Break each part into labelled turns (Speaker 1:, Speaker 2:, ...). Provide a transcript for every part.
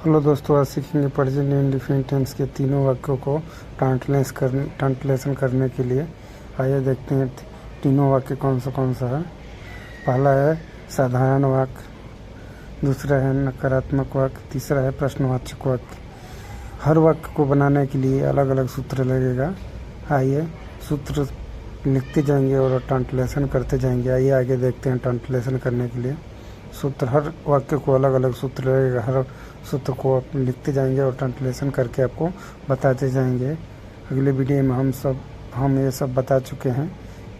Speaker 1: Hello दोस्तों, आज सीखेंगे प्रेजेंट इंडेफिनिट टेंस के तीनों वाक्यों को ट्रांसलेशन करने के लिए। आइए देखते हैं तीनों वाक्य कौन सा है। पहला है साधारण वाक्य, दूसरा है नकारात्मक वाक्य, तीसरा है प्रश्नवाचक वाक्य। हर वाक्य को बनाने के लिए अलग अलग सूत्र लगेगा। आइए सूत्र लिखते जाएंगे और ट्रांसलेशन करते जाएंगे। आइए आगे देखते हैं ट्रांसलेशन करने के लिए सूत्र। हर वाक्य को अलग अलग सूत्र लगेगा। हर सूत्र को आप लिखते जाएंगे और ट्रांसलेशन करके आपको बताते जाएंगे। अगले वीडियो में हम ये सब बता चुके हैं,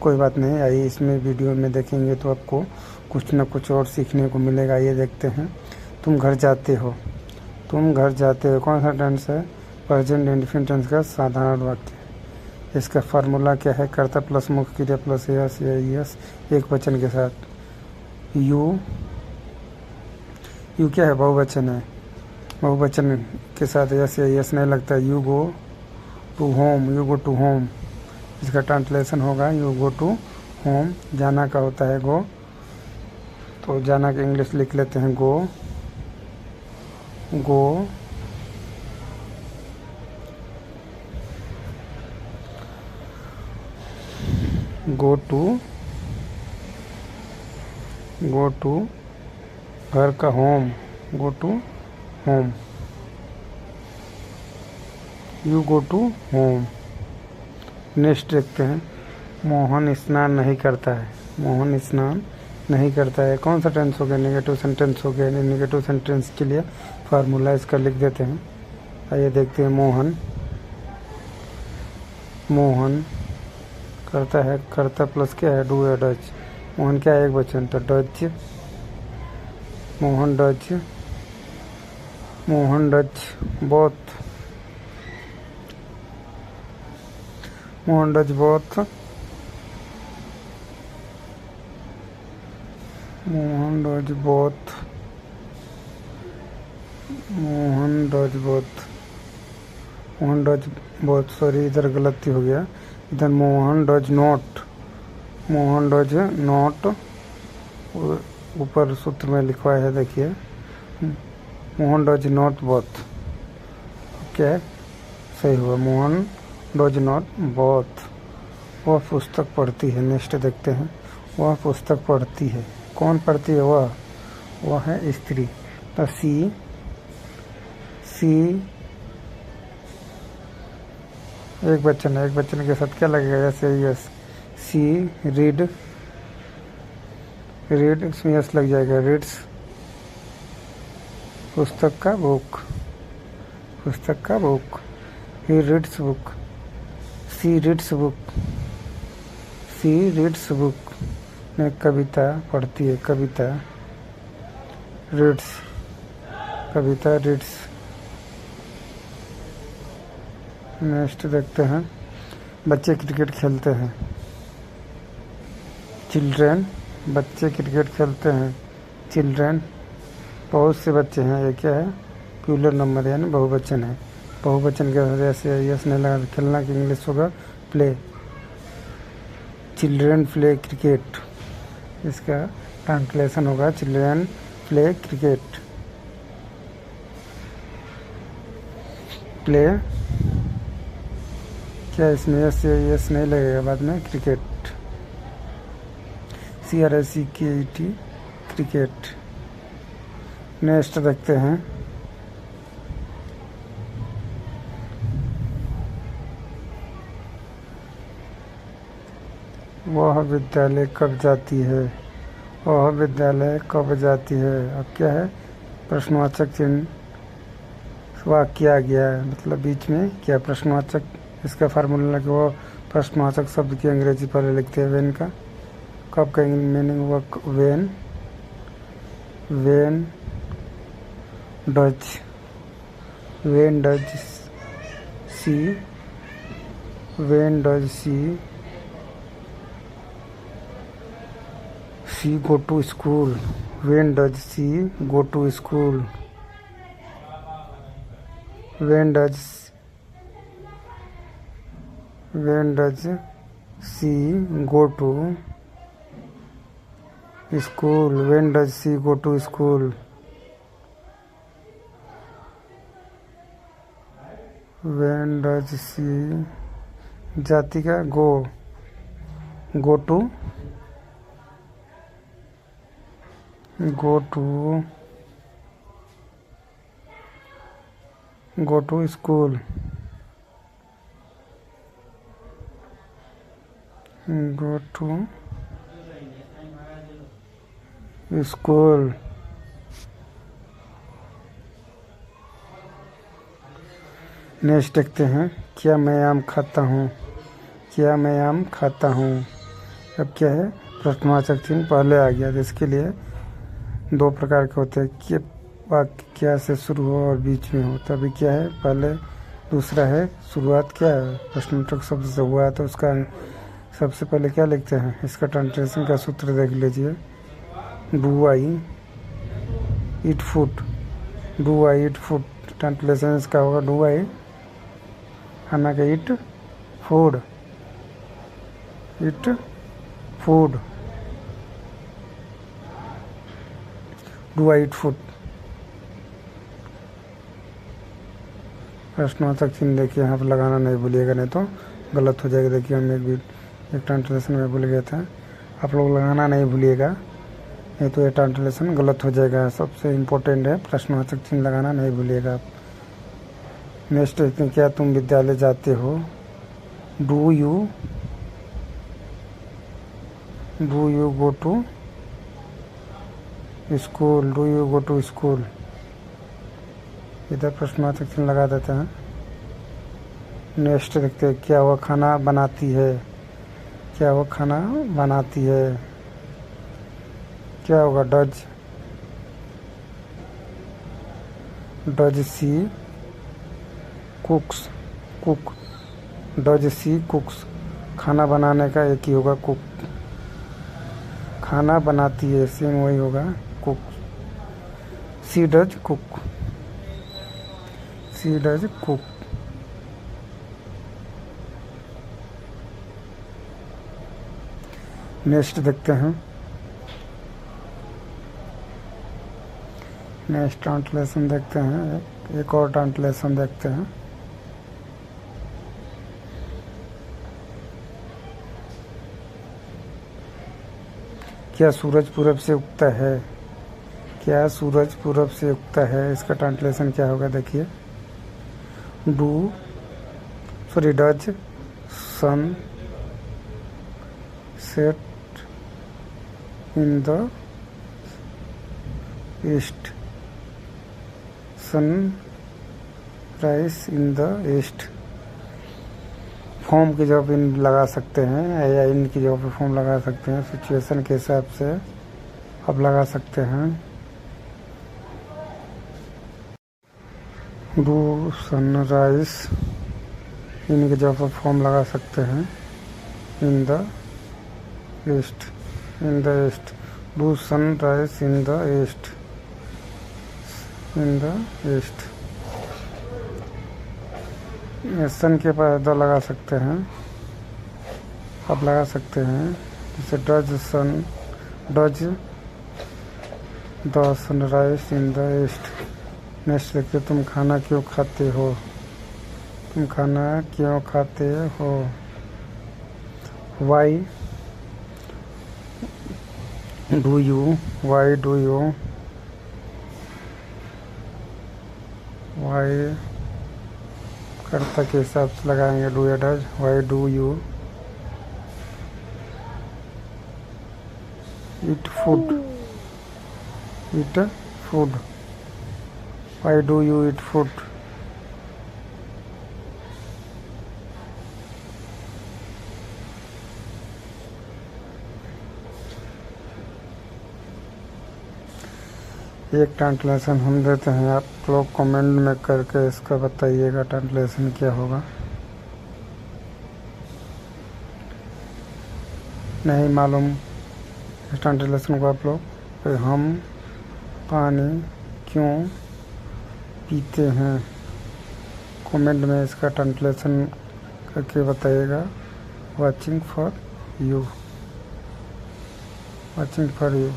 Speaker 1: कोई बात नहीं। आइए इसमें वीडियो में देखेंगे तो आपको कुछ न कुछ और सीखने को मिलेगा। ये देखते हैं। तुम घर जाते हो। कौन सा टेंस है? प्रेजेंट इंडेफिनिट टेंस का साधारण वाक्य। इसका फार्मूला क्या है? कर्ता प्लस मुख्य क्रिया प्लस यस या यस एक वचन के साथ। यू क्या है? बहुवचन है। बहुवचन के साथ यस या यस नहीं लगता। You go to home. इसका ट्रांसलेशन होगा यू गो टू होम। जाना का होता है गो, तो जाना का इंग्लिश लिख लेते हैं गो टू घर का home, go to home. You go to home. Next देखते हैं। मोहन स्नान नहीं करता है। कौन सा टेंस हो गया? नेगेटिव सेंटेंस हो गया। नेगेटिव सेंटेंस के लिए फार्मूला इसका लिख देते हैं। आइए देखते हैं। मोहन करता है। करता प्लस क्या है? डू या डच। मोहन क्या है? एक वचन, तो Dutch. Mohan Dutch both. Mohan Dutch both sorry, इधर गलती हो गया। इधर मोहन डज नॉट ऊपर सूत्र में लिखवाया है, देखिए। Mohan does not both. क्या सही हुआ? Mohan does not both. वह पुस्तक पढ़ती है। नेक्स्ट देखते हैं। वह पुस्तक पढ़ती है। कौन पढ़ती है? वह है स्त्री। तो सी एक वचन के साथ क्या लगेगा? जैसे यस। सी रीड इसमें यस लग जाएगा। रीड्स पुस्तक का बुक। ही reads book. She reads book में कविता पढ़ती है। कविता रीड्स। नेक्स्ट देखते हैं। बच्चे क्रिकेट खेलते हैं। बच्चे क्रिकेट खेलते हैं। चिल्ड्रेन बहुत से बच्चे हैं। ये क्या है? प्लूरल नंबर यानी बहुवचन है। बहुवचन के वजह से यस नहीं लगा। खेलना की इंग्लिश होगा प्ले। Children play cricket. इसका ट्रांसलेशन होगा चिल्ड्रेन प्ले क्रिकेट। प्ले क्या इसमें यस नहीं लगेगा बाद में। Cricket CRICKET cricket. नेक्स्ट देखते हैं। वह विद्यालय कब जाती है। अब क्या है? प्रश्नवाचक चिन्ह वाक्य आ गया है, मतलब बीच में क्या प्रश्नवाचक। इसका फार्मूला कि वो प्रश्नवाचक शब्द की अंग्रेजी पहले लिखते हैं। वेन का कब का मीनिंग हुआ? When does she go to school? When does she go to school? When does she go to school? When does she जाति का go to school go to school. Next देखते हैं, क्या मैं आम खाता हूँ, क्या मैं आम खाता हूँ। अब क्या है, प्रश्नवाचक चिन्ह पहले आ गया। इसके लिए दो प्रकार के होते हैं, कि वाक्य क्या से शुरू हो और बीच में हो। तभी क्या है, पहले दूसरा है शुरुआत क्या है, प्रश्नवाचक शब्द से हुआ है तो उसका सबसे पहले क्या लिखते हैं। इसका ट्रांसलेशन का सूत्र देख लीजिए, do I eat food, do I eat food. Translation इसका होगा डू आई खाना का ईट food, eat food, do I eat food. प्रश्नवाचक चिन्ह देखिए यहाँ पर लगाना नहीं भूलिएगा, नहीं तो गलत हो जाएगा। देखिए हम एक ट्रांसलेशन में भूल गए थे, आप लोग लगाना नहीं भूलिएगा, नहीं तो ये ट्रांसलेशन गलत हो जाएगा। सबसे इम्पोर्टेंट है प्रश्नवाचक चिन्ह लगाना नहीं भूलिएगा आप। नेक्स्ट देखते हैं, क्या तुम विद्यालय जाते हो, do you go to school, do you go to school. इधर प्रश्नवाचक चिन्ह लगा देते हैं। नेक्स्ट देखते हैं, क्या वह खाना बनाती है, क्या वह खाना बनाती है। क्या होगा, does she कुक्स, cook, does she कुक्स। खाना बनाने का एक ही होगा, कुक। खाना बनाती है सेम वही होगा, cook. She does cook, she does cook. Next देखते हैं, नेक्स्ट ट्रांसलेशन देखते हैं, एक और ट्रांसलेशन देखते हैं। क्या सूरज पूरब से उगता है, क्या सूरज पूरब से उगता है। इसका ट्रांसलेशन क्या होगा, देखिए, does sun set in the east, sun rise in the east. Form की जगह पे इन लगा सकते हैं, या इन की जगह पे फॉर्म लगा सकते हैं, सिचुएशन के हिसाब से अब लगा सकते हैं। डू सनराइज, इनकी जगह पर फॉर्म लगा सकते हैं, in the east, in the east. Do sunrise in the east, in the east. Sun के पास द लगा सकते हैं, अब लगा सकते हैं, जैसे does the sunrise in the east. Next देखिए, तुम खाना क्यों खाते हो, तुम खाना क्यों खाते हो। Why do you, why do you, why कर्ता के हिसाब से लगाएंगे, डू या does. Why do you eat food, eat food, why do you eat food. एक ट्रांसलेशन हम देते हैं, आप लोग कमेंट में करके इसका बताइएगा ट्रांसलेशन क्या होगा। नहीं मालूम इस ट्रांसलेशन को आप लोग, तो हम पानी क्यों पीते हैं, कमेंट में इसका ट्रांसलेशन करके बताइएगा। Watching for you, watching for you.